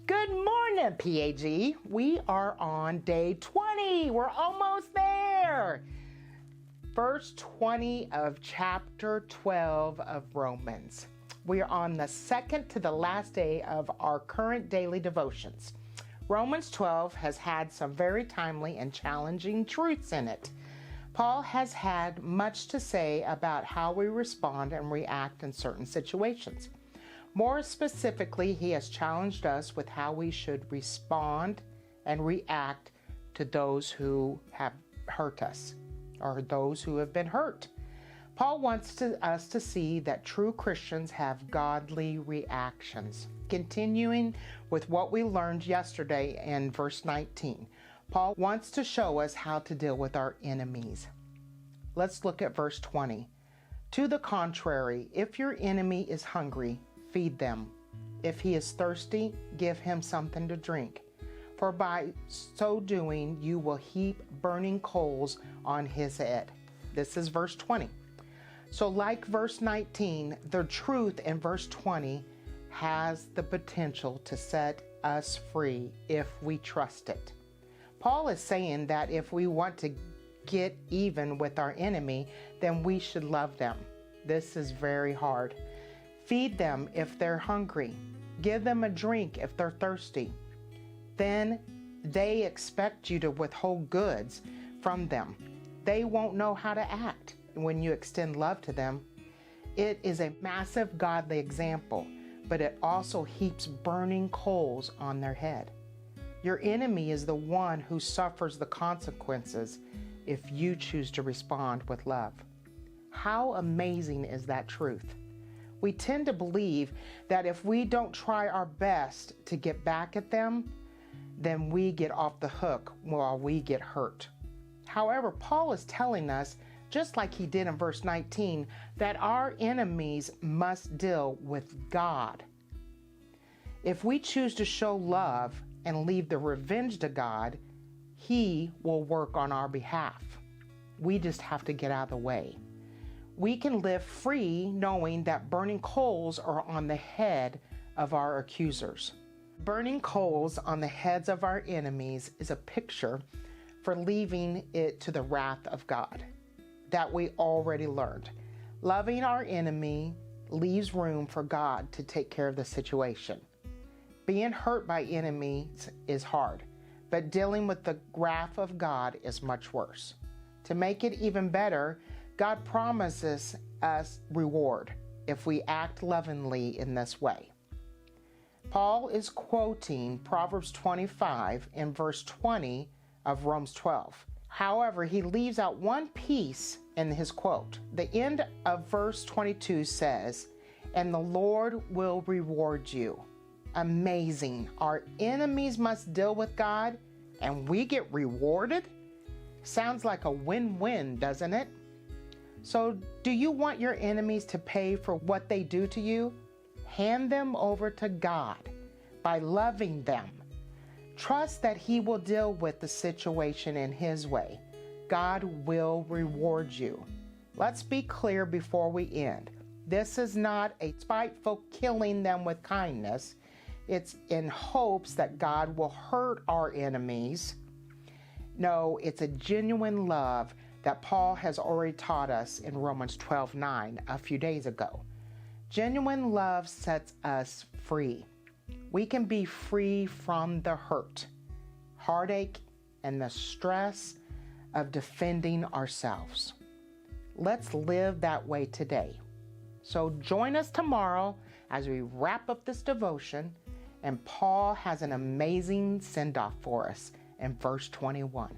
Good morning, PAG. We are on day 20. We're almost there. Verse 20 of chapter 12 of Romans. We are on the second to the last day of our current daily devotions. Romans 12 has had some very timely and challenging truths in it. Paul has had much to say about how we respond and react in certain situations. More specifically, he has challenged us with how we should respond and react to those who have hurt us or those who have been hurt. Paul wants us to see that true Christians have godly reactions. Continuing with what we learned yesterday in verse 19, Paul wants to show us how to deal with our enemies. Let's look at verse 20. To the contrary, if your enemy is hungry, feed them. If he is thirsty, give him something to drink. For by so doing, you will heap burning coals on his head. This is verse 20. So like verse 19, the truth in verse 20 has the potential to set us free if we trust it. Paul is saying that if we want to get even with our enemy, then we should love them. This is very hard. Feed them if they're hungry. Give them a drink if they're thirsty. Then they expect you to withhold goods from them. They won't know how to act when you extend love to them. It is a massive godly example, but it also heaps burning coals on their head. Your enemy is the one who suffers the consequences if you choose to respond with love. How amazing is that truth? We tend to believe that if we don't try our best to get back at them, then we get off the hook while we get hurt. However, Paul is telling us, just like he did in verse 19, that our enemies must deal with God. If we choose to show love and leave the revenge to God, He will work on our behalf. We just have to get out of the way. We can live free knowing that burning coals are on the head of our accusers. Burning coals on the heads of our enemies is a picture for leaving it to the wrath of God that we already learned. Loving our enemy leaves room for God to take care of the situation. Being hurt by enemies is hard, but dealing with the wrath of God is much worse. To make it even better, God promises us reward if we act lovingly in this way. Paul is quoting Proverbs 25 in verse 20 of Romans 12. However, he leaves out one piece in his quote. The end of verse 22 says, "And the Lord will reward you." Amazing. Our enemies must deal with God and we get rewarded? Sounds like a win-win, doesn't it? So, do you want your enemies to pay for what they do to you? Hand them over to God by loving them. Trust that He will deal with the situation in His way. God will reward you. Let's be clear before we end. This is not a spiteful killing them with kindness. It's in hopes that God will hurt our enemies. No, it's a genuine love that Paul has already taught us in Romans 12:9 a few days ago. Genuine love sets us free. We can be free from the hurt, heartache, and the stress of defending ourselves. Let's live that way today. So join us tomorrow as we wrap up this devotion, and Paul has an amazing send-off for us in verse 21.